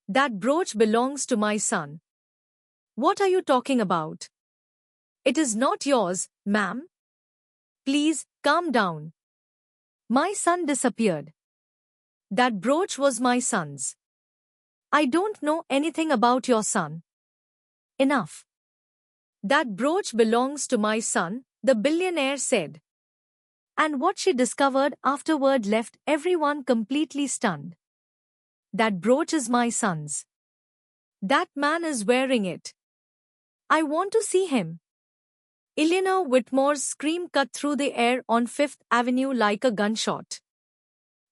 That brooch belongs to my son. What are you talking about? It is not yours, ma'am. Please, calm down. My son disappeared. That brooch was my son's. I don't know anything about your son. Enough. That brooch belongs to my son, the billionaire said. And what she discovered afterward left everyone completely stunned. That brooch is my son's. That man is wearing it. I want to see him. Eleanor Whitmore's scream cut through the air on Fifth Avenue like a gunshot.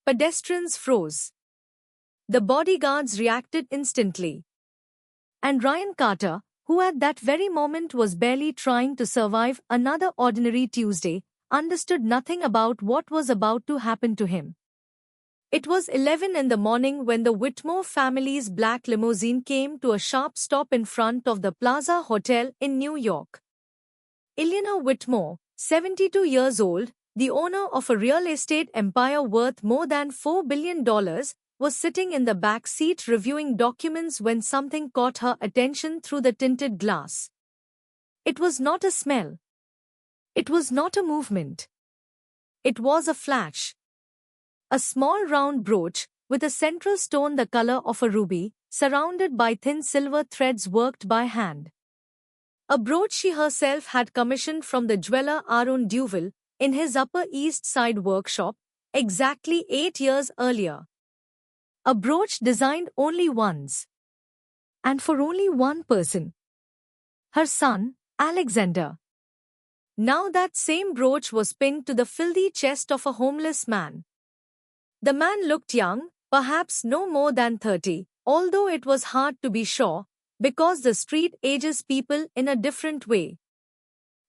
Pedestrians froze. The bodyguards reacted instantly. And Ryan Carter, who at that very moment was barely trying to survive another ordinary Tuesday, understood nothing about what was about to happen to him. It was 11 in the morning when the Whitmore family's black limousine came to a sharp stop in front of the Plaza Hotel in New York. Eleanor Whitmore, 72 years old, the owner of a real estate empire worth more than $4 billion, was sitting in the back seat reviewing documents when something caught her attention through the tinted glass. It was not a smell. It was not a movement. It was a flash. A small round brooch, with a central stone the color of a ruby, surrounded by thin silver threads worked by hand. A brooch she herself had commissioned from the jeweler Aaron Duval, in his Upper East Side workshop, exactly 8 years earlier. A brooch designed only once. And for only one person. Her son, Alexander. Now that same brooch was pinned to the filthy chest of a homeless man. The man looked young, perhaps no more than 30, although it was hard to be sure, because the street ages people in a different way.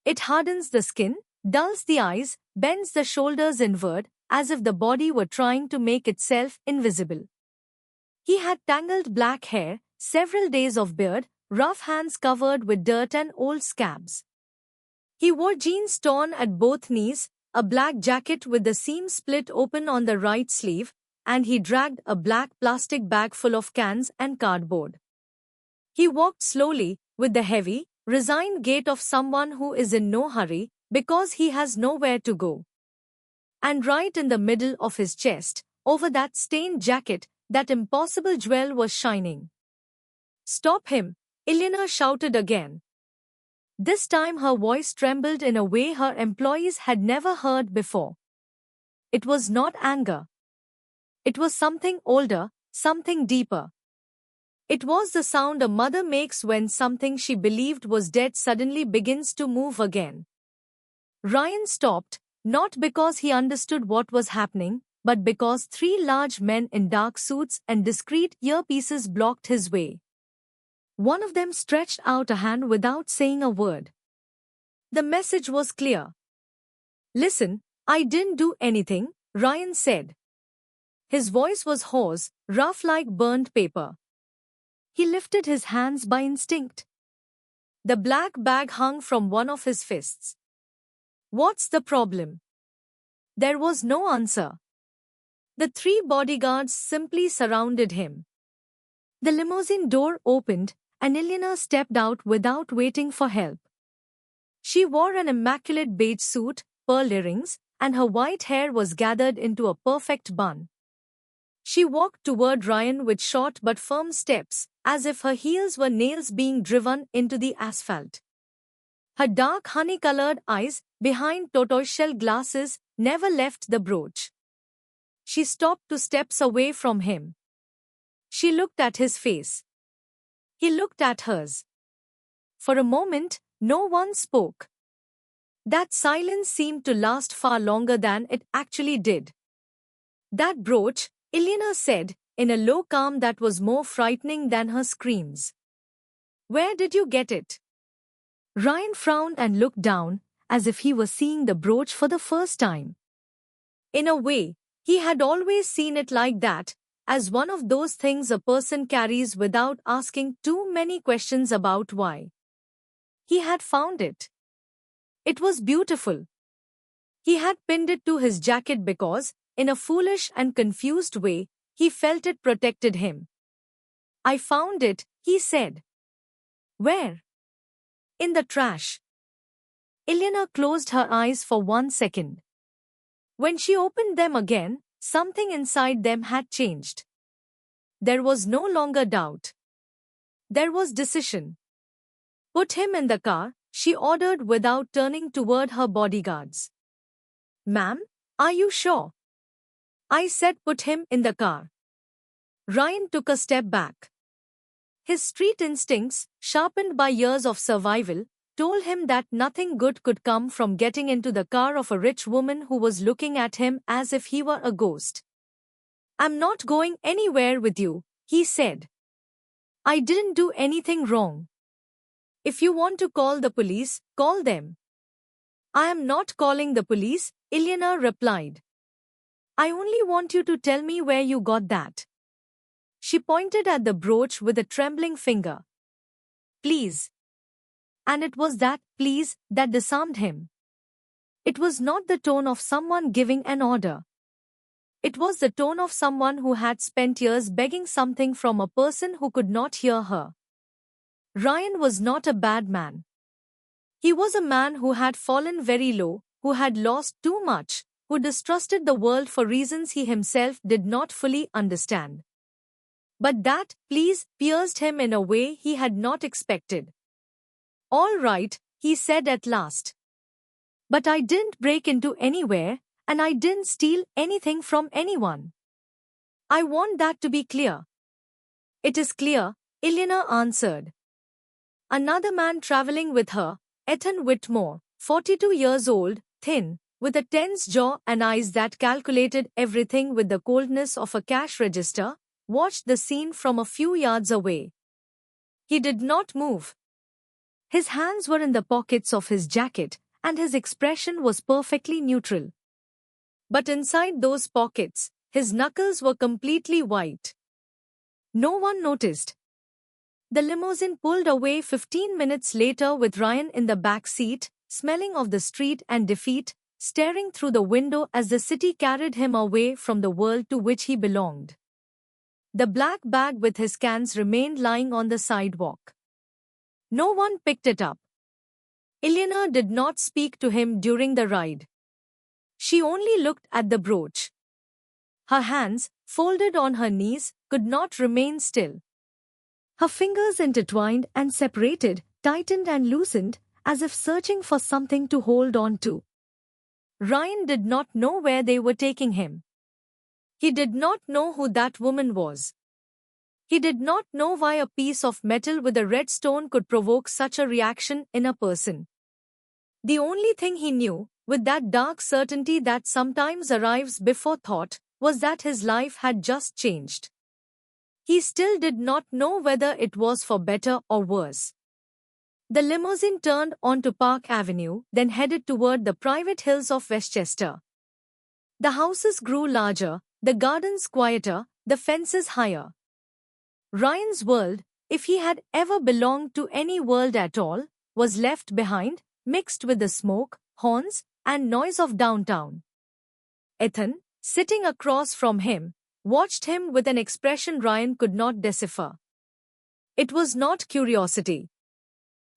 It hardens the skin, dulls the eyes, bends the shoulders inward, as if the body were trying to make itself invisible. He had tangled black hair, several days of beard, rough hands covered with dirt and old scabs. He wore jeans torn at both knees, a black jacket with the seam split open on the right sleeve, and he dragged a black plastic bag full of cans and cardboard. He walked slowly, with the heavy, resigned gait of someone who is in no hurry, because he has nowhere to go. And right in the middle of his chest, over that stained jacket, that impossible jewel was shining. "Stop him!" Eleanor shouted again. This time her voice trembled in a way her employees had never heard before. It was not anger. It was something older, something deeper. It was the sound a mother makes when something she believed was dead suddenly begins to move again. Ryan stopped, not because he understood what was happening, but because 3 large men in dark suits and discreet earpieces blocked his way. One of them stretched out a hand without saying a word. The message was clear. "Listen, I didn't do anything," Ryan said. His voice was hoarse, rough like burnt paper. He lifted his hands by instinct. The black bag hung from one of his fists. "What's the problem?" There was no answer. The 3 bodyguards simply surrounded him. The limousine door opened, and Eleanor stepped out without waiting for help. She wore an immaculate beige suit, pearl earrings, and her white hair was gathered into a perfect bun. She walked toward Ryan with short but firm steps, as if her heels were nails being driven into the asphalt. Her dark honey-colored eyes, behind tortoiseshell glasses, never left the brooch. She stopped 2 steps away from him. She looked at his face. He looked at hers. For a moment, no one spoke. That silence seemed to last far longer than it actually did. "That brooch," Eleanor said, in a low calm that was more frightening than her screams. "Where did you get it?" Ryan frowned and looked down, as if he was seeing the brooch for the first time. In a way, he had always seen it like that, as one of those things a person carries without asking too many questions about why. He had found it. It was beautiful. He had pinned it to his jacket because, in a foolish and confused way, he felt it protected him. I found it, he said. Where? In the trash. Ilyana closed her eyes for 1 second. When she opened them again, something inside them had changed. There was no longer doubt. There was decision. Put him in the car, she ordered without turning toward her bodyguards. Ma'am, are you sure? I said put him in the car. Ryan took a step back. His street instincts, sharpened by years of survival, told him that nothing good could come from getting into the car of a rich woman who was looking at him as if he were a ghost. I'm not going anywhere with you, he said. I didn't do anything wrong. If you want to call the police, call them. I am not calling the police, Ilyana replied. I only want you to tell me where you got that. She pointed at the brooch with a trembling finger. Please. And it was that please that disarmed him. It was not the tone of someone giving an order. It was the tone of someone who had spent years begging something from a person who could not hear her. Ryan was not a bad man. He was a man who had fallen very low, who had lost too much, who distrusted the world for reasons he himself did not fully understand. But that please pierced him in a way he had not expected. All right, he said at last. But I didn't break into anywhere, and I didn't steal anything from anyone. I want that to be clear. It is clear, Ilyana answered. Another man traveling with her, Ethan Whitmore, 42 years old, thin, with a tense jaw and eyes that calculated everything with the coldness of a cash register, watched the scene from a few yards away. He did not move. His hands were in the pockets of his jacket, and his expression was perfectly neutral. But inside those pockets, his knuckles were completely white. No one noticed. The limousine pulled away 15 minutes later with Ryan in the back seat, smelling of the street and defeat, staring through the window as the city carried him away from the world to which he belonged. The black bag with his cans remained lying on the sidewalk. No one picked it up. Ilyana did not speak to him during the ride. She only looked at the brooch. Her hands, folded on her knees, could not remain still. Her fingers intertwined and separated, tightened and loosened, as if searching for something to hold on to. Ryan did not know where they were taking him. He did not know who that woman was. He did not know why a piece of metal with a red stone could provoke such a reaction in a person. The only thing he knew, with that dark certainty that sometimes arrives before thought, was that his life had just changed. He still did not know whether it was for better or worse. The limousine turned onto Park Avenue, then headed toward the private hills of Westchester. The houses grew larger, the gardens quieter, the fences higher. Ryan's world, if he had ever belonged to any world at all, was left behind, mixed with the smoke, horns, and noise of downtown. Ethan, sitting across from him, watched him with an expression Ryan could not decipher. It was not curiosity.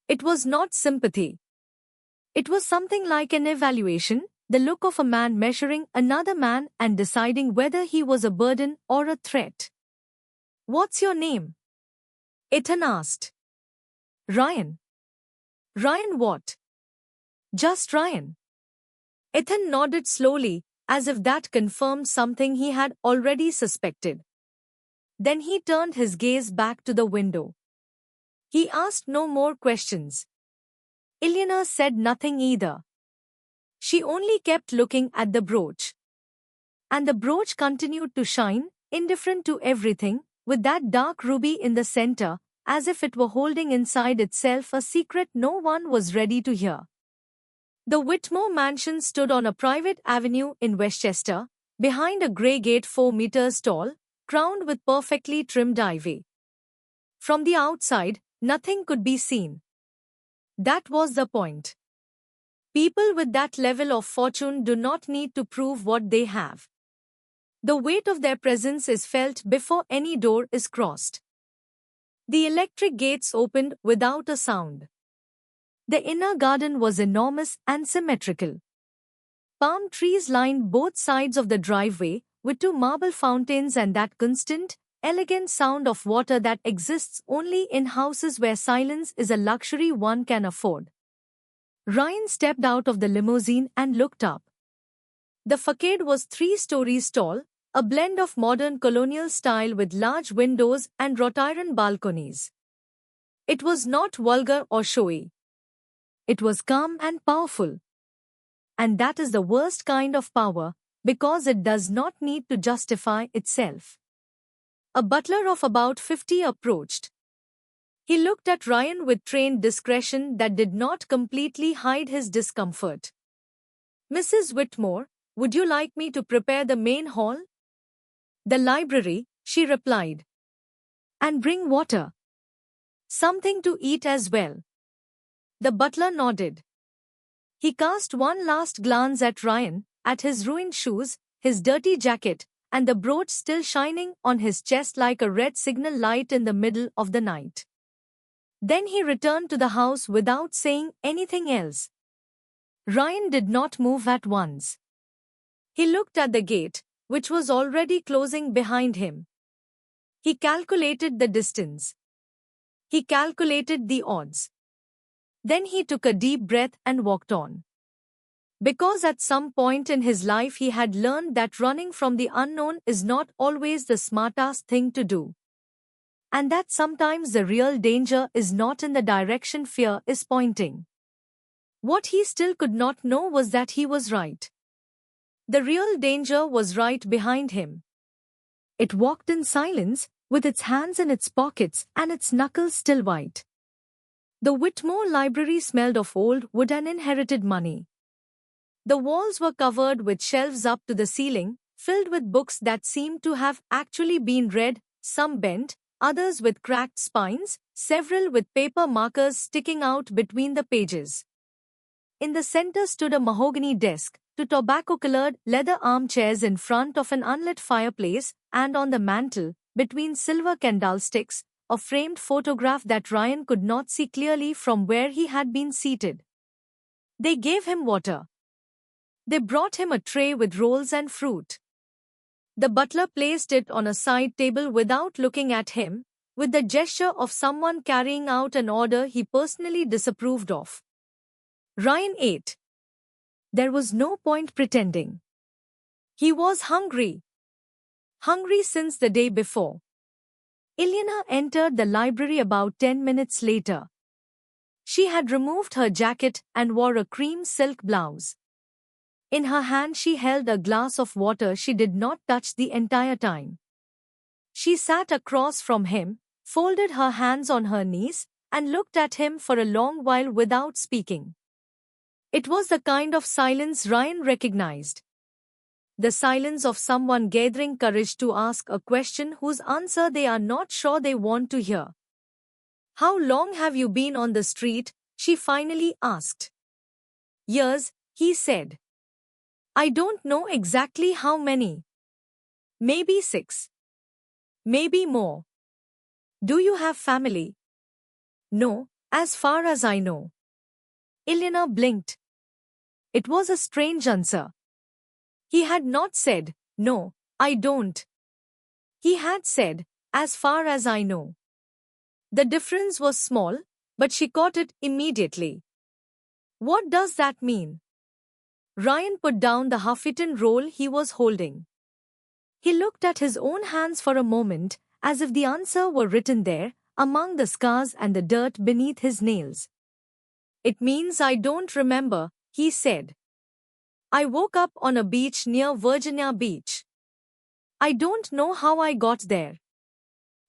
It was not sympathy. It was something like an evaluation, the look of a man measuring another man and deciding whether he was a burden or a threat. What's your name? Ethan asked. Ryan. Ryan what? Just Ryan. Ethan nodded slowly, as if that confirmed something he had already suspected. Then he turned his gaze back to the window. He asked no more questions. Ilyana said nothing either. She only kept looking at the brooch. And the brooch continued to shine, indifferent to everything, with that dark ruby in the center, as if it were holding inside itself a secret no one was ready to hear. The Whitmore mansion stood on a private avenue in Westchester, behind a grey gate 4 meters tall, crowned with perfectly trimmed ivy. From the outside, nothing could be seen. That was the point. People with that level of fortune do not need to prove what they have. The weight of their presence is felt before any door is crossed. The electric gates opened without a sound. The inner garden was enormous and symmetrical. Palm trees lined both sides of the driveway, with two marble fountains and that constant, elegant sound of water that exists only in houses where silence is a luxury one can afford. Ryan stepped out of the limousine and looked up. The facade was 3 stories tall, a blend of modern colonial style with large windows and wrought-iron balconies. It was not vulgar or showy. It was calm and powerful. And that is the worst kind of power, because it does not need to justify itself. A butler of about 50 approached. He looked at Ryan with trained discretion that did not completely hide his discomfort. "Mrs. Whitmore, would you like me to prepare the main hall?" "The library," she replied. "And bring water. Something to eat as well." The butler nodded. He cast one last glance at Ryan, at his ruined shoes, his dirty jacket, and the brooch still shining on his chest like a red signal light in the middle of the night. Then he returned to the house without saying anything else. Ryan did not move at once. He looked at the gate, which was already closing behind him. He calculated the distance. He calculated the odds. Then he took a deep breath and walked on. Because at some point in his life he had learned that running from the unknown is not always the smartest thing to do. And that sometimes the real danger is not in the direction fear is pointing. What he still could not know was that he was right. The real danger was right behind him. It walked in silence, with its hands in its pockets and its knuckles still white. The Whitmore library smelled of old wood and inherited money. The walls were covered with shelves up to the ceiling, filled with books that seemed to have actually been read, some bent, others with cracked spines, several with paper markers sticking out between the pages. In the center stood a mahogany desk, two tobacco-colored leather armchairs in front of an unlit fireplace, and on the mantel, between silver candlesticks, a framed photograph that Ryan could not see clearly from where he had been seated. They gave him water. They brought him a tray with rolls and fruit. The butler placed it on a side table without looking at him, with the gesture of someone carrying out an order he personally disapproved of. Ryan ate. There was no point pretending. He was hungry. Hungry since the day before. Ilyana entered the library about 10 minutes later. She had removed her jacket and wore a cream silk blouse. In her hand she held a glass of water she did not touch the entire time. She sat across from him, folded her hands on her knees, and looked at him for a long while without speaking. It was the kind of silence Ryan recognized. The silence of someone gathering courage to ask a question whose answer they are not sure they want to hear. "How long have you been on the street?" she finally asked. "Years," he said. "I don't know exactly how many. Maybe 6. Maybe more." "Do you have family?" "No, as far as I know." Ilyana blinked. It was a strange answer. He had not said, "No, I don't." He had said, "as far as I know." The difference was small, but she caught it immediately. What does that mean? Ryan put down the half-eaten roll he was holding. He looked at his own hands for a moment, as if the answer were written there, among the scars and the dirt beneath his nails. "It means I don't remember," he said. "I woke up on a beach near Virginia Beach. I don't know how I got there.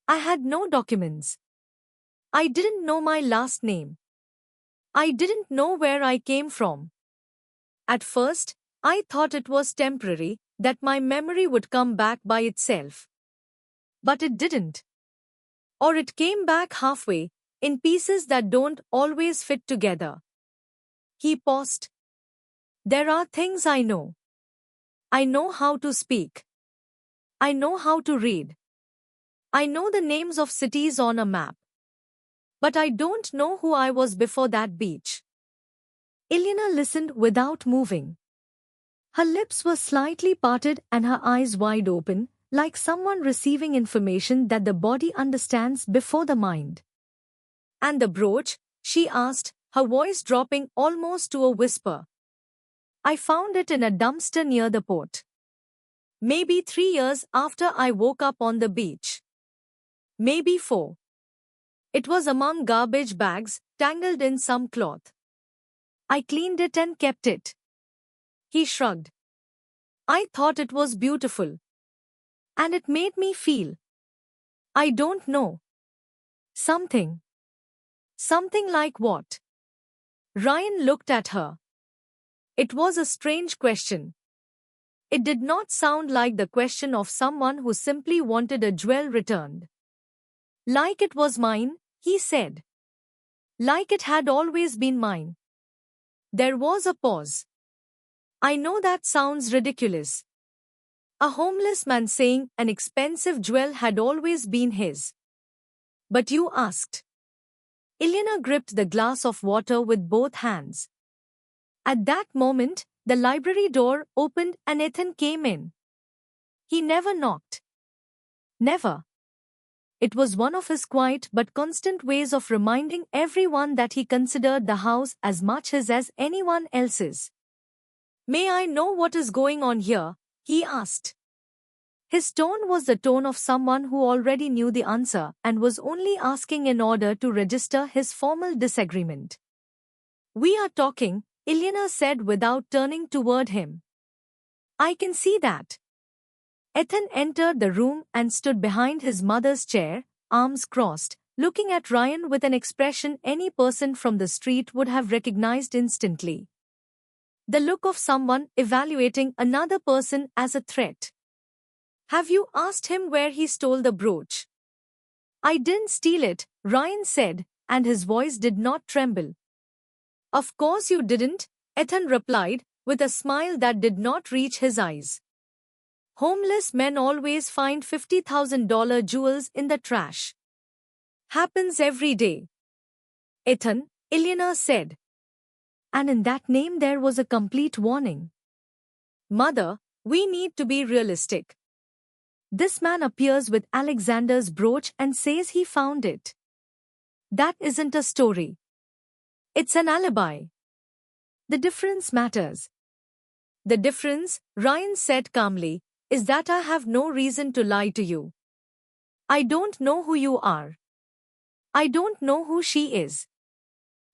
I had no documents. I didn't know my last name. I didn't know where I came from. At first, I thought it was temporary, that my memory would come back by itself. But it didn't. Or it came back halfway, in pieces that don't always fit together." He paused. "There are things I know. I know how to speak. I know how to read. I know the names of cities on a map. But I don't know who I was before that beach. Ilyana listened without moving. Her lips were slightly parted and her eyes wide open, like someone receiving information that the body understands before the mind. And the brooch? She asked, her voice dropping almost to a whisper. I found it in a dumpster near the port. Maybe 3 years after I woke up on the beach. Maybe 4. It was among garbage bags, tangled in some cloth. I cleaned it and kept it. He shrugged. I thought it was beautiful. And it made me feel. I don't know. Something. Something like what? Ryan looked at her. It was a strange question. It did not sound like the question of someone who simply wanted a jewel returned. Like it was mine, he said. Like it had always been mine. There was a pause. I know that sounds ridiculous. A homeless man saying an expensive jewel had always been his. But you asked. Ilyana gripped the glass of water with both hands. At that moment, the library door opened and Ethan came in. He never knocked. Never. It was one of his quiet but constant ways of reminding everyone that he considered the house as much his as anyone else's. May I know what is going on here? He asked. His tone was the tone of someone who already knew the answer and was only asking in order to register his formal disagreement. We are talking, Ilyana said without turning toward him. I can see that. Ethan entered the room and stood behind his mother's chair, arms crossed, looking at Ryan with an expression any person from the street would have recognized instantly. The look of someone evaluating another person as a threat. Have you asked him where he stole the brooch? I didn't steal it, Ryan said, and his voice did not tremble. Of course you didn't, Ethan replied, with a smile that did not reach his eyes. Homeless men always find $50,000 jewels in the trash. Happens every day. Ethan, Ilyana said. And in that name there was a complete warning. Mother, we need to be realistic. This man appears with Alexander's brooch and says he found it. That isn't a story. It's an alibi. The difference matters. The difference, Ryan said calmly, is that I have no reason to lie to you. I don't know who you are. I don't know who she is.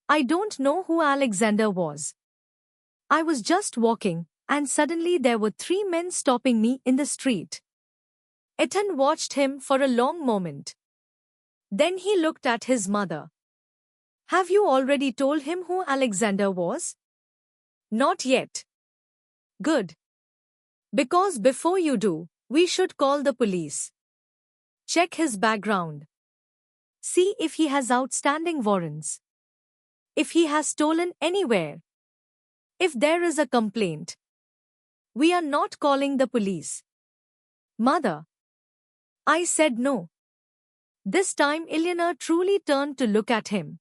I don't know who Alexander was. I was just walking, and suddenly there were 3 men stopping me in the street. Ethan watched him for a long moment. Then he looked at his mother. Have you already told him who Alexander was? Not yet. Good. Because before you do, we should call the police. Check his background. See if he has outstanding warrants. If he has stolen anywhere. If there is a complaint. We are not calling the police. Mother. I said no. This time Ilyana truly turned to look at him.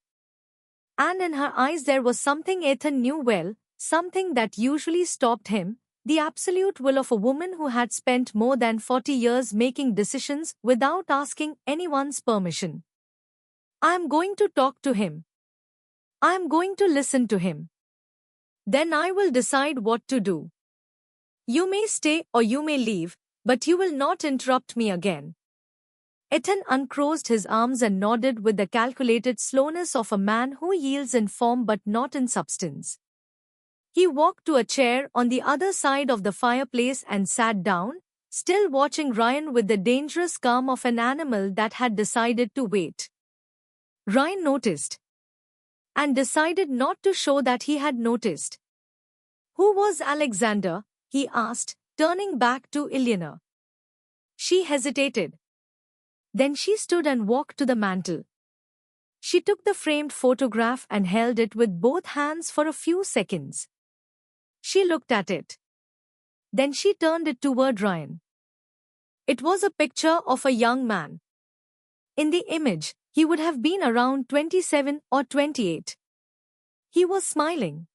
And in her eyes there was something Ethan knew well, something that usually stopped him, the absolute will of a woman who had spent more than 40 years making decisions without asking anyone's permission. I am going to talk to him. I am going to listen to him. Then I will decide what to do. You may stay or you may leave, but you will not interrupt me again. Ethan uncrossed his arms and nodded with the calculated slowness of a man who yields in form but not in substance. He walked to a chair on the other side of the fireplace and sat down, still watching Ryan with the dangerous calm of an animal that had decided to wait. Ryan noticed. And decided not to show that he had noticed. Who was Alexander? He asked, turning back to Ilyana. She hesitated. Then she stood and walked to the mantel. She took the framed photograph and held it with both hands for a few seconds. She looked at it. Then she turned it toward Ryan. It was a picture of a young man. In the image, He would have been around 27 or 28. He was smiling.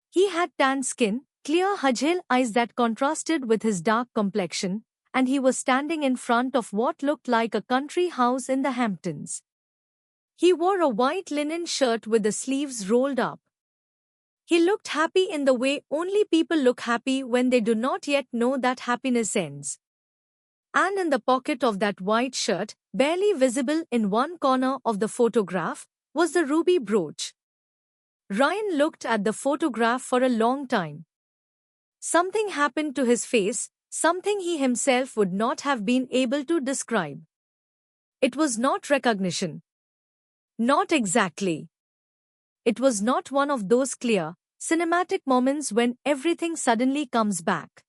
He had tan skin, clear Hajel eyes that contrasted with his dark complexion, and he was standing in front of what looked like a country house in the Hamptons. He wore a white linen shirt with the sleeves rolled up. He looked happy in the way only people look happy when they do not yet know that happiness ends. And in the pocket of that white shirt, barely visible in one corner of the photograph, was the ruby brooch. Ryan looked at the photograph for a long time. Something happened to his face, something he himself would not have been able to describe. It was not recognition. Not exactly. It was not one of those clear, cinematic moments when everything suddenly comes back.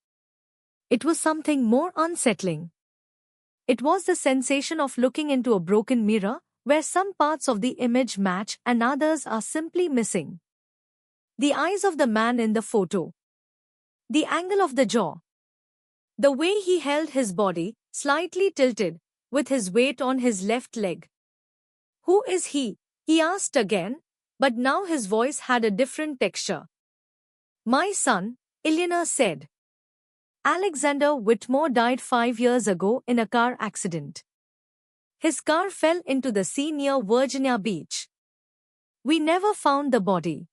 It was something more unsettling. It was the sensation of looking into a broken mirror, where some parts of the image match and others are simply missing. The eyes of the man in the photo. The angle of the jaw. The way he held his body, slightly tilted, with his weight on his left leg. "Who is he?" he asked again, but now his voice had a different texture. "My son," Eleanor said. "Alexander Whitmore died 5 years ago in a car accident. His car fell into the sea near Virginia Beach. We never found the body."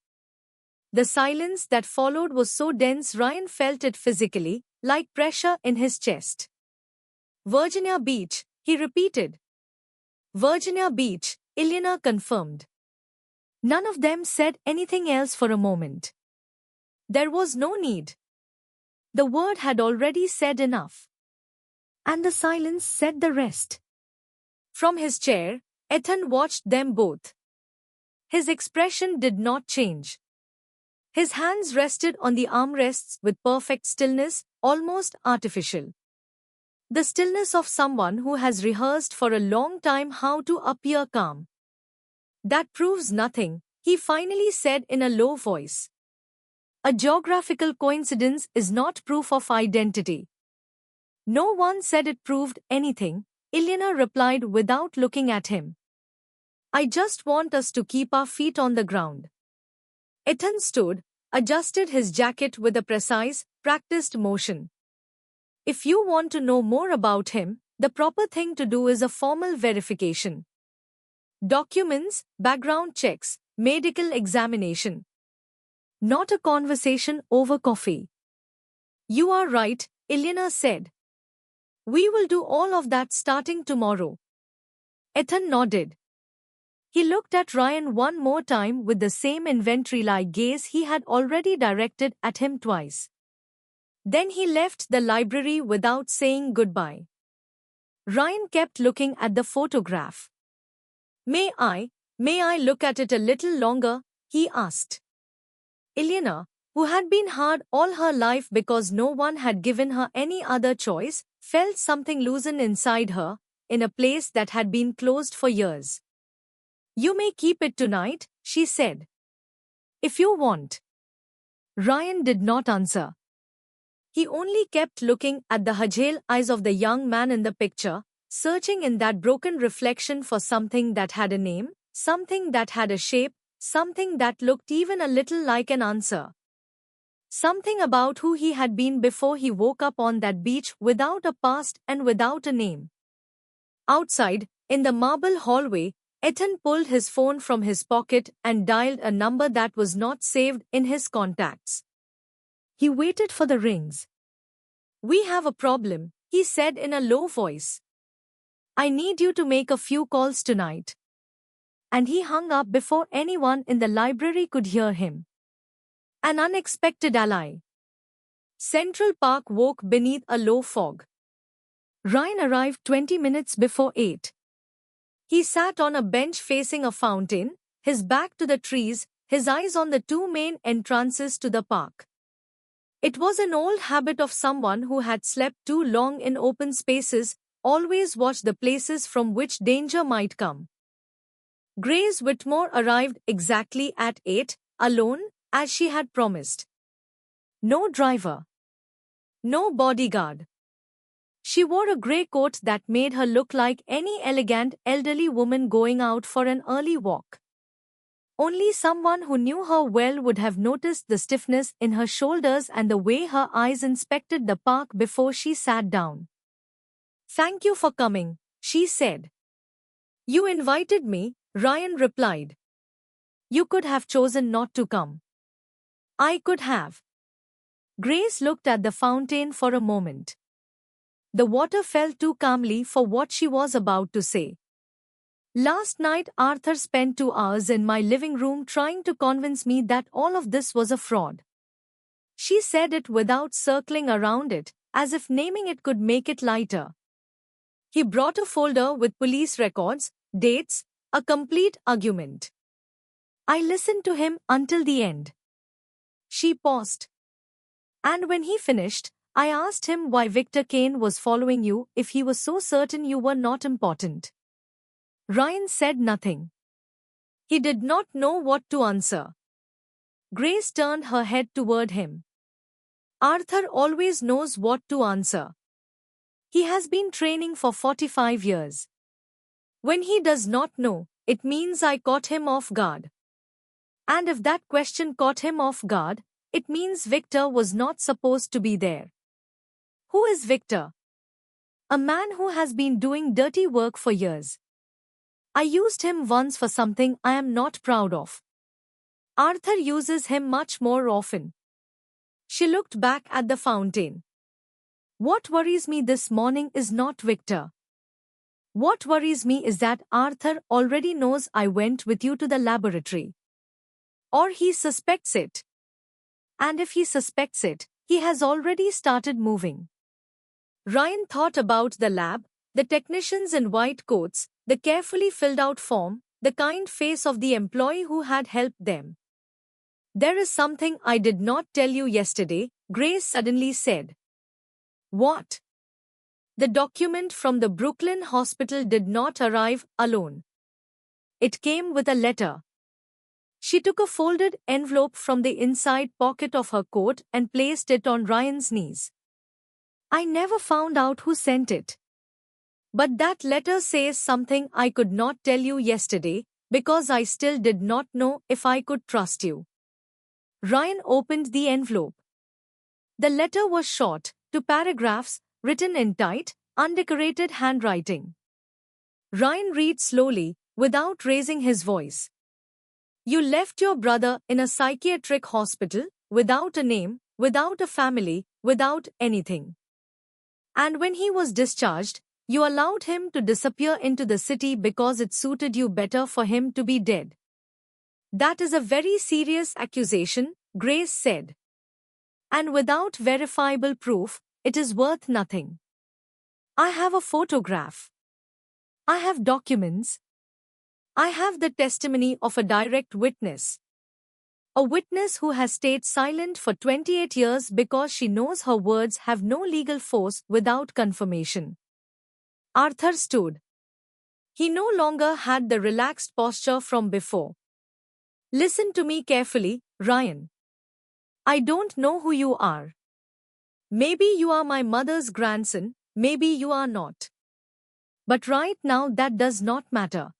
The silence that followed was so dense Ryan felt it physically, like pressure in his chest. "Virginia Beach," he repeated. "Virginia Beach," Eleanor confirmed. None of them said anything else for a moment. There was no need. The word had already said enough. And the silence said the rest. From his chair, Ethan watched them both. His expression did not change. His hands rested on the armrests with perfect stillness, almost artificial. The stillness of someone who has rehearsed for a long time how to appear calm. "That proves nothing," he finally said in a low voice. "A geographical coincidence is not proof of identity." "No one said it proved anything," Eleanor replied without looking at him. "I just want us to keep our feet on the ground." Ethan stood, adjusted his jacket with a precise, practiced motion. "If you want to know more about him, the proper thing to do is a formal verification. Documents, background checks, medical examination. Not a conversation over coffee." "You are right," Eleanor said. "We will do all of that starting tomorrow." Ethan nodded. He looked at Ryan one more time with the same inventory-like gaze he had already directed at him twice. Then he left the library without saying goodbye. Ryan kept looking at the photograph. May I look at it a little longer?" he asked. Eleanor, who had been hard all her life because no one had given her any other choice, felt something loosen inside her, in a place that had been closed for years. "You may keep it tonight," she said. "If you want." Ryan did not answer. He only kept looking at the Hajel eyes of the young man in the picture, searching in that broken reflection for something that had a name, something that had a shape, something that looked even a little like an answer. Something about who he had been before he woke up on that beach without a past and without a name. Outside, in the marble hallway, Ethan pulled his phone from his pocket and dialed a number that was not saved in his contacts. He waited for the rings. "We have a problem," he said in a low voice. "I need you to make a few calls tonight." And he hung up before anyone in the library could hear him. An unexpected ally. Central Park woke beneath a low fog. Ryan arrived 20 minutes before 8. He sat on a bench facing a fountain, his back to the trees, his eyes on the two main entrances to the park. It was an old habit of someone who had slept too long in open spaces, always watch the places from which danger might come. Grace Whitmore arrived exactly at 8, alone, as she had promised. No driver. No bodyguard. She wore a grey coat that made her look like any elegant elderly woman going out for an early walk. Only someone who knew her well would have noticed the stiffness in her shoulders and the way her eyes inspected the park before she sat down. "Thank you for coming," she said. "You invited me," Ryan replied. "You could have chosen not to come." "I could have." Grace looked at the fountain for a moment. The water fell too calmly for what she was about to say. "Last night Arthur spent 2 hours in my living room trying to convince me that all of this was a fraud." She said it without circling around it, as if naming it could make it lighter. "He brought a folder with police records, dates, a complete argument. I listened to him until the end." She paused. "And when he finished, I asked him why Victor Kane was following you if he was so certain you were not important." Ryan said nothing. He did not know what to answer. Grace turned her head toward him. "Arthur always knows what to answer. He has been training for 45 years. When he does not know, it means I caught him off guard. And if that question caught him off guard, it means Victor was not supposed to be there." "Who is Victor?" "A man who has been doing dirty work for years. I used him once for something I am not proud of. Arthur uses him much more often." She looked back at the fountain. "What worries me this morning is not Victor. What worries me is that Arthur already knows I went with you to the laboratory. Or he suspects it. And if he suspects it, he has already started moving." Ryan thought about the lab, the technicians in white coats, the carefully filled out form, the kind face of the employee who had helped them. "There is something I did not tell you yesterday," Grace suddenly said. "What?" "The document from the Brooklyn hospital did not arrive alone. It came with a letter." She took a folded envelope from the inside pocket of her coat and placed it on Ryan's knees. "I never found out who sent it. But that letter says something I could not tell you yesterday, because I still did not know if I could trust you." Ryan opened the envelope. The letter was short, 2 paragraphs, written in tight, undecorated handwriting. Ryan read slowly, without raising his voice. "You left your brother in a psychiatric hospital, without a name, without a family, without anything. And when he was discharged, you allowed him to disappear into the city because it suited you better for him to be dead." "That is a very serious accusation," Grace said. "And without verifiable proof, it is worth nothing. I have a photograph. I have documents. I have the testimony of a direct witness. A witness who has stayed silent for 28 years because she knows her words have no legal force without confirmation." Arthur stood. He no longer had the relaxed posture from before. "Listen to me carefully, Ryan. I don't know who you are. Maybe you are my mother's grandson, maybe you are not. But right now that does not matter.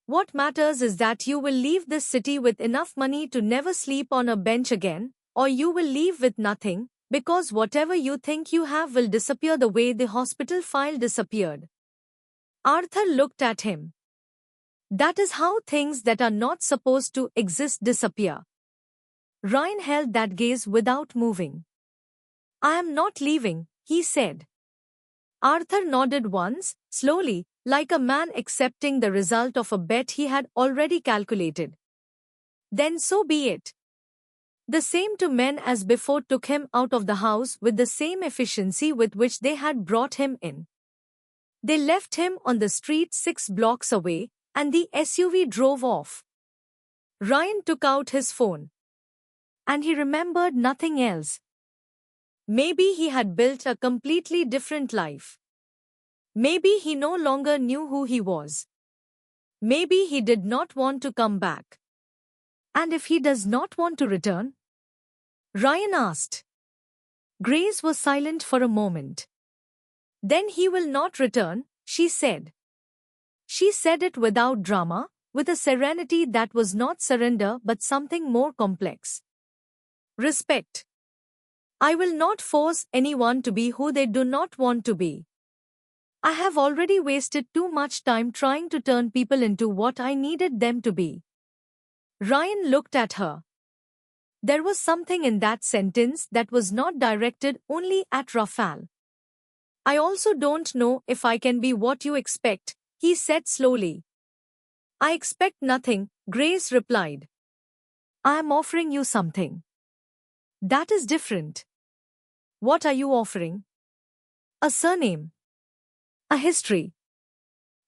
What matters is that you will leave this city with enough money to never sleep on a bench again, or you will leave with nothing, because whatever you think you have will disappear the way the hospital file disappeared." Arthur looked at him. "That is how things that are not supposed to exist disappear." Ryan held that gaze without moving. "I am not leaving," he said. Arthur nodded once, slowly, like a man accepting the result of a bet he had already calculated. "Then so be it." The same two men as before took him out of the house with the same efficiency with which they had brought him in. They left him on the street 6 blocks away, and the SUV drove off. Ryan took out his phone. And he remembered nothing else. Maybe he had built a completely different life. Maybe he no longer knew who he was. Maybe he did not want to come back. And if he does not want to return? Ryan asked. Grace was silent for a moment. Then he will not return, she said. She said it without drama, with a serenity that was not surrender but something more complex. Respect. I will not force anyone to be who they do not want to be. I have already wasted too much time trying to turn people into what I needed them to be. Ryan looked at her. There was something in that sentence that was not directed only at Rafael. I also don't know if I can be what you expect, he said slowly. I expect nothing, Grace replied. I am offering you something. That is different. What are you offering? A surname. A history.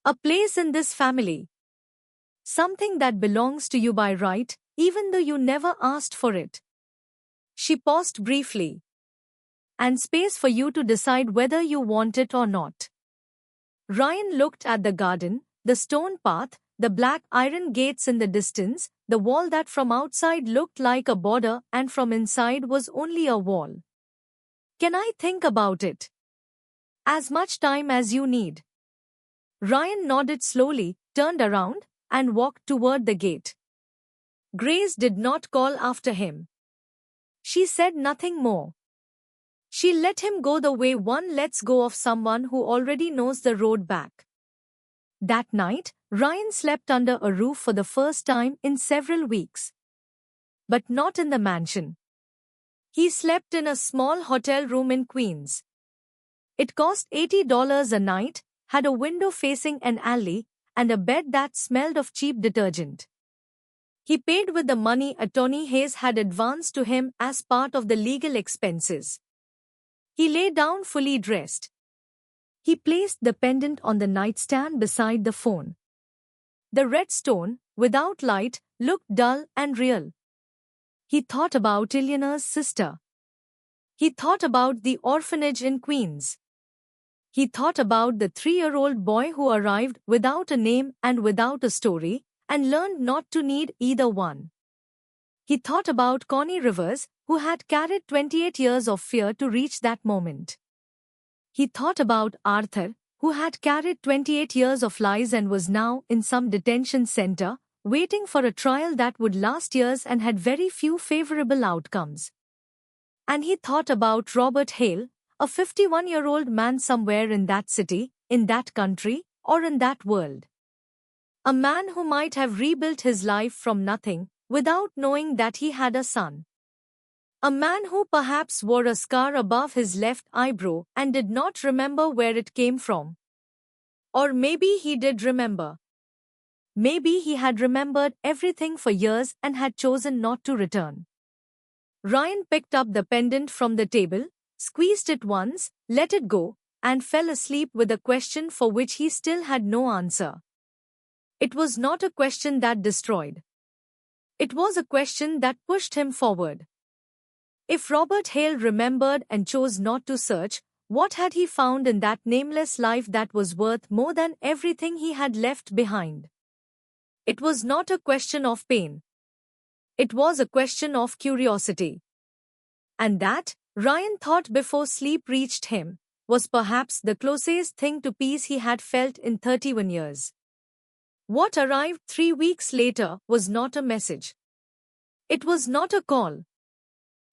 A place in this family. Something that belongs to you by right, even though you never asked for it. She paused briefly. And space for you to decide whether you want it or not. Ryan looked at the garden, the stone path, the black iron gates in the distance, the wall that from outside looked like a border and from inside was only a wall. Can I think about it? As much time as you need. Ryan nodded slowly, turned around, and walked toward the gate. Grace did not call after him. She said nothing more. She let him go the way one lets go of someone who already knows the road back. That night, Ryan slept under a roof for the first time in several weeks. But not in the mansion. He slept in a small hotel room in Queens. It cost $80 a night, had a window facing an alley, and a bed that smelled of cheap detergent. He paid with the money Attorney Hayes had advanced to him as part of the legal expenses. He lay down fully dressed. He placed the pendant on the nightstand beside the phone. The red stone, without light, looked dull and real. He thought about Eleanor's sister. He thought about the orphanage in Queens. He thought about the 3-year-old boy who arrived without a name and without a story, and learned not to need either one. He thought about Connie Rivers, who had carried 28 years of fear to reach that moment. He thought about Arthur, who had carried 28 years of lies and was now in some detention center, waiting for a trial that would last years and had very few favorable outcomes. And he thought about Robert Hale, a 51-year-old man somewhere in that city, in that country, or in that world. A man who might have rebuilt his life from nothing, without knowing that he had a son. A man who perhaps wore a scar above his left eyebrow and did not remember where it came from. Or maybe he did remember. Maybe he had remembered everything for years and had chosen not to return. Ryan picked up the pendant from the table, squeezed it once, let it go, and fell asleep with a question for which he still had no answer. It was not a question that destroyed. It was a question that pushed him forward. If Robert Hale remembered and chose not to search, what had he found in that nameless life that was worth more than everything he had left behind? It was not a question of pain. It was a question of curiosity. And that, Ryan thought before sleep reached him, was perhaps the closest thing to peace he had felt in 31 years. What arrived 3 weeks later was not a message. It was not a call.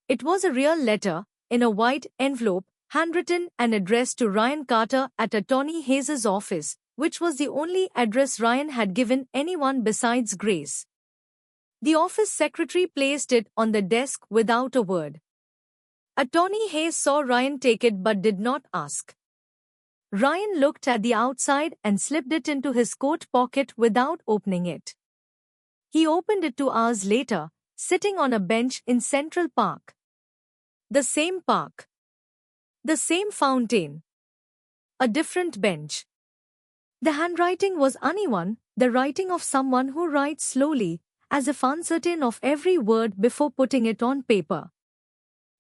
It was a real letter, in a white envelope, handwritten and addressed to Ryan Carter at Attorney Hayes' office, which was the only address Ryan had given anyone besides Grace. The office secretary placed it on the desk without a word. Attorney Hayes saw Ryan take it but did not ask. Ryan looked at the outside and slipped it into his coat pocket without opening it. He opened it 2 hours later, sitting on a bench in Central Park. The same park. The same fountain. A different bench. The handwriting was uneven, the writing of someone who writes slowly, as if uncertain of every word before putting it on paper.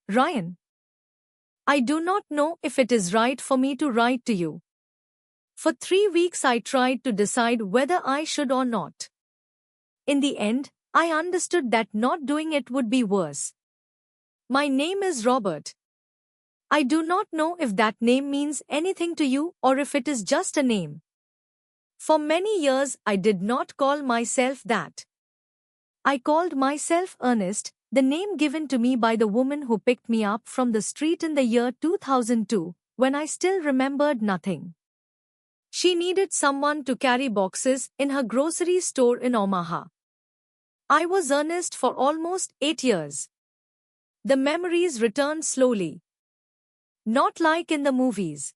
Ryan. I do not know if it is right for me to write to you. For 3 weeks I tried to decide whether I should or not. In the end, I understood that not doing it would be worse. My name is Robert. I do not know if that name means anything to you or if it is just a name. For many years, I did not call myself that. I called myself Ernest, the name given to me by the woman who picked me up from the street in the year 2002, when I still remembered nothing. She needed someone to carry boxes in her grocery store in Omaha. I was Ernest for almost 8 years. The memories returned slowly. Not like in the movies.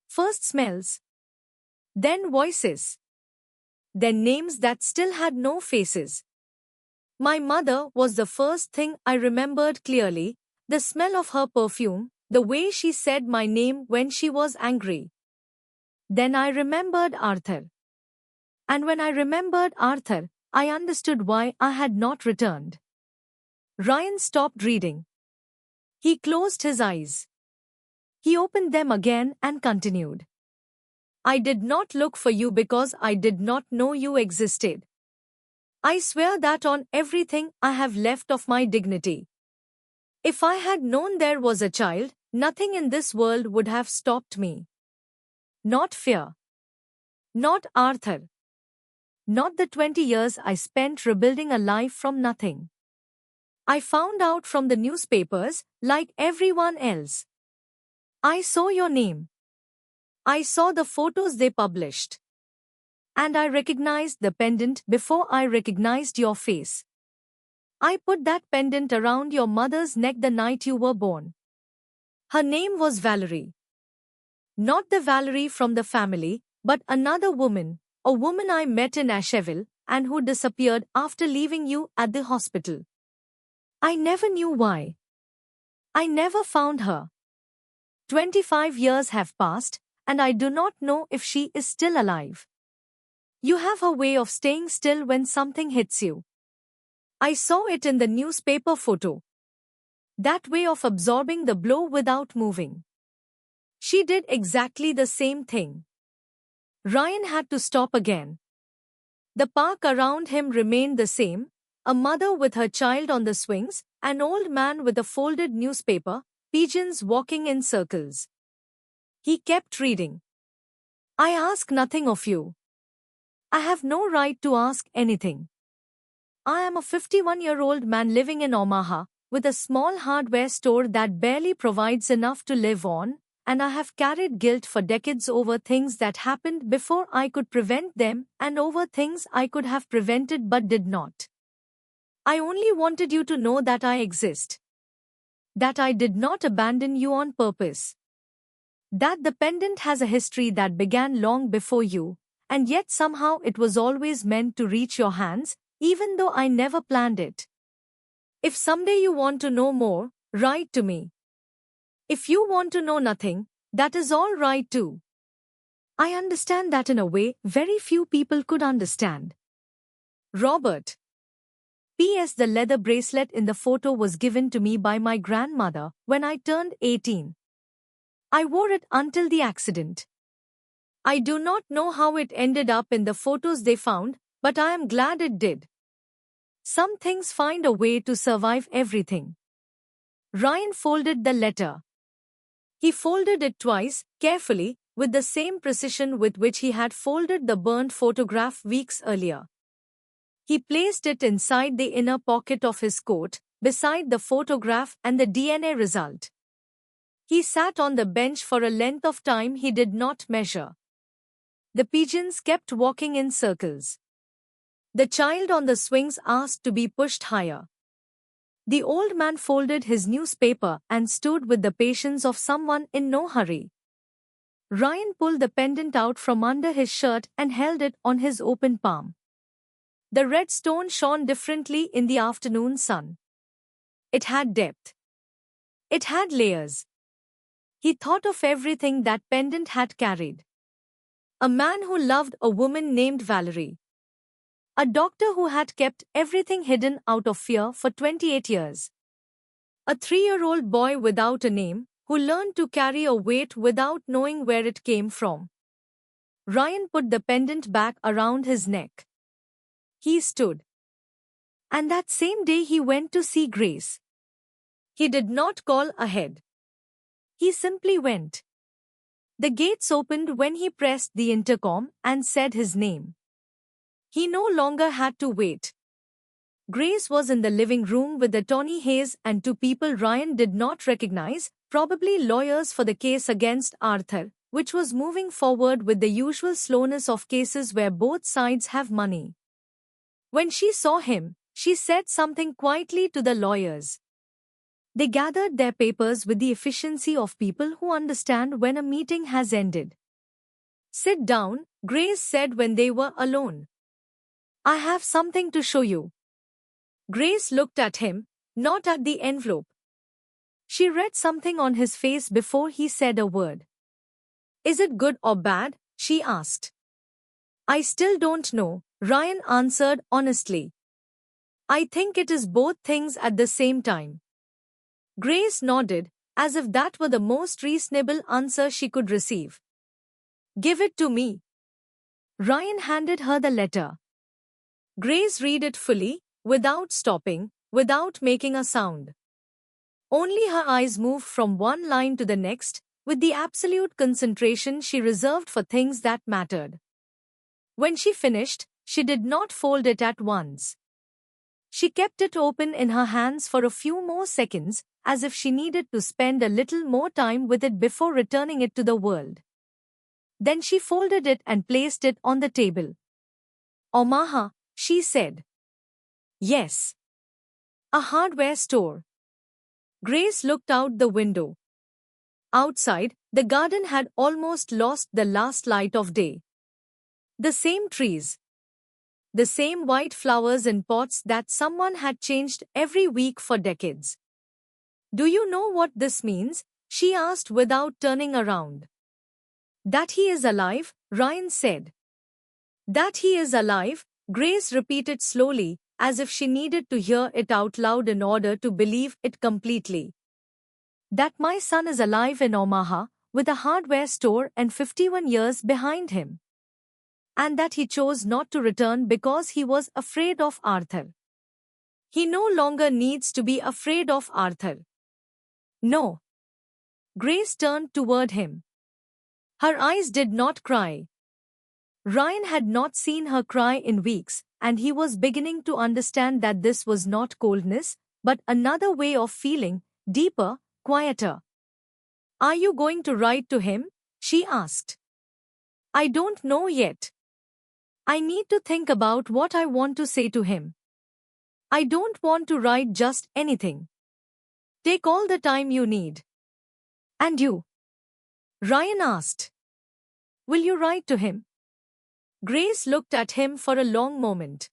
First smells. Then voices. Then names that still had no faces. My mother was the first thing I remembered clearly, the smell of her perfume, the way she said my name when she was angry. Then I remembered Arthur. And when I remembered Arthur, I understood why I had not returned. Ryan stopped reading. He closed his eyes. He opened them again and continued. I did not look for you because I did not know you existed. I swear that on everything I have left of my dignity. If I had known there was a child, nothing in this world would have stopped me. Not fear. Not Arthur. Not the 20 years I spent rebuilding a life from nothing. I found out from the newspapers, like everyone else. I saw your name. I saw the photos they published. And I recognized the pendant before I recognized your face. I put that pendant around your mother's neck the night you were born. Her name was Valerie. Not the Valerie from the family, but another woman, a woman I met in Asheville, and who disappeared after leaving you at the hospital. I never knew why. I never found her. 25 years have passed, and I do not know if she is still alive. You have a way of staying still when something hits you. I saw it in the newspaper photo. That way of absorbing the blow without moving. She did exactly the same thing. Ryan had to stop again. The park around him remained the same, a mother with her child on the swings, an old man with a folded newspaper, pigeons walking in circles. He kept reading. I ask nothing of you. I have no right to ask anything. I am a 51-year-old man living in Omaha, with a small hardware store that barely provides enough to live on, and I have carried guilt for decades over things that happened before I could prevent them and over things I could have prevented but did not. I only wanted you to know that I exist. That I did not abandon you on purpose. That the pendant has a history that began long before you, and yet somehow it was always meant to reach your hands, even though I never planned it. If someday you want to know more, write to me. If you want to know nothing, that is all right too. I understand that in a way very few people could understand. Robert. P.S. The leather bracelet in the photo was given to me by my grandmother when I turned 18. I wore it until the accident. I do not know how it ended up in the photos they found, but I am glad it did. Some things find a way to survive everything. Ryan folded the letter. He folded it twice, carefully, with the same precision with which he had folded the burned photograph weeks earlier. He placed it inside the inner pocket of his coat, beside the photograph and the DNA result. He sat on the bench for a length of time he did not measure. The pigeons kept walking in circles. The child on the swings asked to be pushed higher. The old man folded his newspaper and stood with the patience of someone in no hurry. Ryan pulled the pendant out from under his shirt and held it on his open palm. The red stone shone differently in the afternoon sun. It had depth. It had layers. He thought of everything that pendant had carried. A man who loved a woman named Valerie. A doctor who had kept everything hidden out of fear for 28 years. A 3-year-old boy without a name, who learned to carry a weight without knowing where it came from. Ryan put the pendant back around his neck. He stood. And that same day he went to see Grace. He did not call ahead. He simply went. The gates opened when he pressed the intercom and said his name. He no longer had to wait. Grace was in the living room with Attorney Hayes and two people Ryan did not recognize, probably lawyers for the case against Arthur, which was moving forward with the usual slowness of cases where both sides have money. When she saw him, she said something quietly to the lawyers. They gathered their papers with the efficiency of people who understand when a meeting has ended. "Sit down," Grace said when they were alone. "I have something to show you." Grace looked at him, not at the envelope. She read something on his face before he said a word. "Is it good or bad?" she asked. "I still don't know," Ryan answered honestly. "I think it is both things at the same time." Grace nodded, as if that were the most reasonable answer she could receive. "Give it to me." Ryan handed her the letter. Grace read it fully, without stopping, without making a sound. Only her eyes moved from one line to the next, with the absolute concentration she reserved for things that mattered. When she finished, she did not fold it at once. She kept it open in her hands for a few more seconds, as if she needed to spend a little more time with it before returning it to the world. Then she folded it and placed it on the table. "Omaha," she said. "Yes. A hardware store." Grace looked out the window. Outside, the garden had almost lost the last light of day. The same trees. The same white flowers in pots that someone had changed every week for decades. "Do you know what this means?" she asked without turning around. "That he is alive," Ryan said. "That he is alive," Grace repeated slowly, as if she needed to hear it out loud in order to believe it completely. "That my son is alive in Omaha, with a hardware store and 51 years behind him. And that he chose not to return because he was afraid of Arthur. He no longer needs to be afraid of Arthur." "No." Grace turned toward him. Her eyes did not cry. Ryan had not seen her cry in weeks, and he was beginning to understand that this was not coldness, but another way of feeling, deeper, quieter. "Are you going to write to him?" she asked. "I don't know yet. I need to think about what I want to say to him. I don't want to write just anything. Take all the time you need." "And you?" Ryan asked. "Will you write to him?" Grace looked at him for a long moment.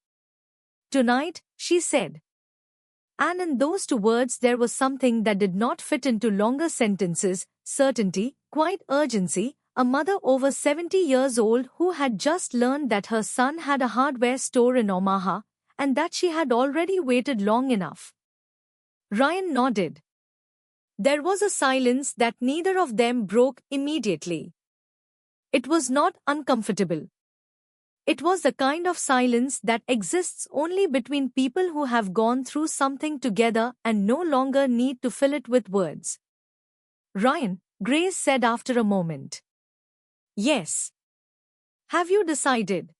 "Tonight," she said. And in those two words there was something that did not fit into longer sentences: certainty, quiet urgency, a mother over 70 years old who had just learned that her son had a hardware store in Omaha, and that she had already waited long enough. Ryan nodded. There was a silence that neither of them broke immediately. It was not uncomfortable. It was the kind of silence that exists only between people who have gone through something together and no longer need to fill it with words. "Ryan," Grace said after a moment. "Yes." "Have you decided?"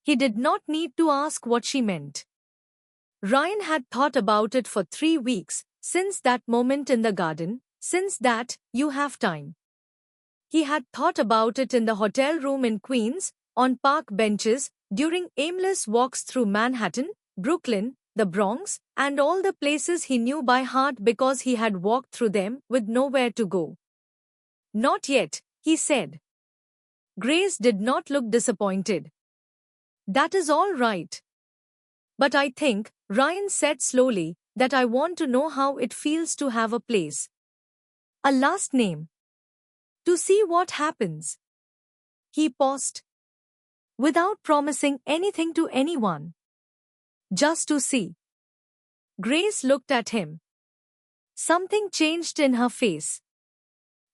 He did not need to ask what she meant. Ryan had thought about it for 3 weeks, since that moment in the garden, since that, "You have time." He had thought about it in the hotel room in Queens, on park benches, during aimless walks through Manhattan, Brooklyn, the Bronx, and all the places he knew by heart because he had walked through them with nowhere to go. "Not yet," he said. Grace did not look disappointed. "That is all right. But I think," Ryan said slowly, "that I want to know how it feels to have a place. A last name. To see what happens." He paused. "Without promising anything to anyone. Just to see." Grace looked at him. Something changed in her face.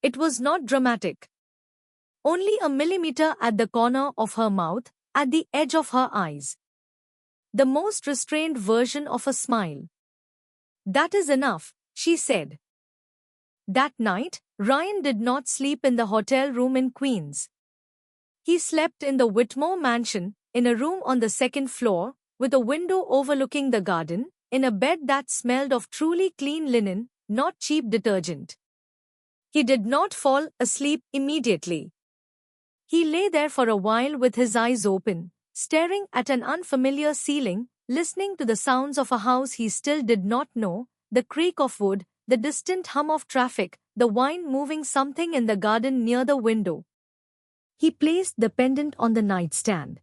It was not dramatic. Only a millimeter at the corner of her mouth, at the edge of her eyes. The most restrained version of a smile. "That is enough," she said. That night, Ryan did not sleep in the hotel room in Queens. He slept in the Whitmore mansion, in a room on the second floor, with a window overlooking the garden, in a bed that smelled of truly clean linen, not cheap detergent. He did not fall asleep immediately. He lay there for a while with his eyes open, staring at an unfamiliar ceiling, listening to the sounds of a house he still did not know, the creak of wood, the distant hum of traffic, the wind moving something in the garden near the window. He placed the pendant on the nightstand.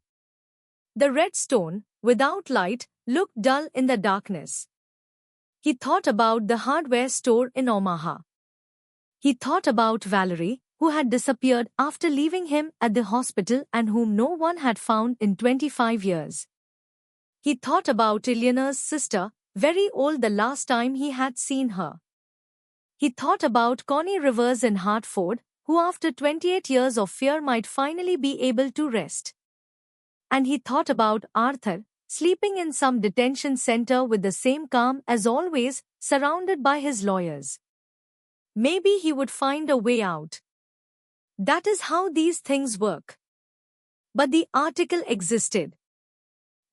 The red stone, without light, looked dull in the darkness. He thought about the hardware store in Omaha. He thought about Valerie, who had disappeared after leaving him at the hospital and whom no one had found in 25 years. He thought about Eleanor's sister, very old the last time he had seen her. He thought about Connie Rivers in Hartford, who after 28 years of fear might finally be able to rest. And he thought about Arthur, sleeping in some detention center with the same calm as always, surrounded by his lawyers. Maybe he would find a way out. That is how these things work. But the article existed.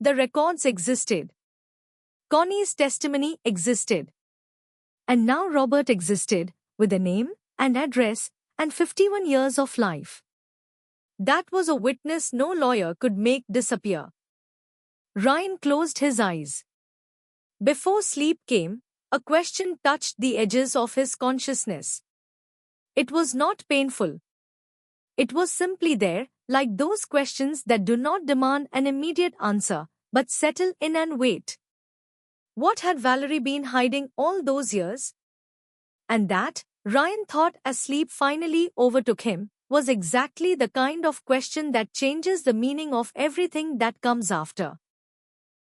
The records existed. Connie's testimony existed. And now Robert existed, with a name, and address, and 51 years of life. That was a witness no lawyer could make disappear. Ryan closed his eyes. Before sleep came, a question touched the edges of his consciousness. It was not painful. It was simply there, like those questions that do not demand an immediate answer, but settle in and wait. What had Valerie been hiding all those years? And that, Ryan thought as sleep finally overtook him, was exactly the kind of question that changes the meaning of everything that comes after.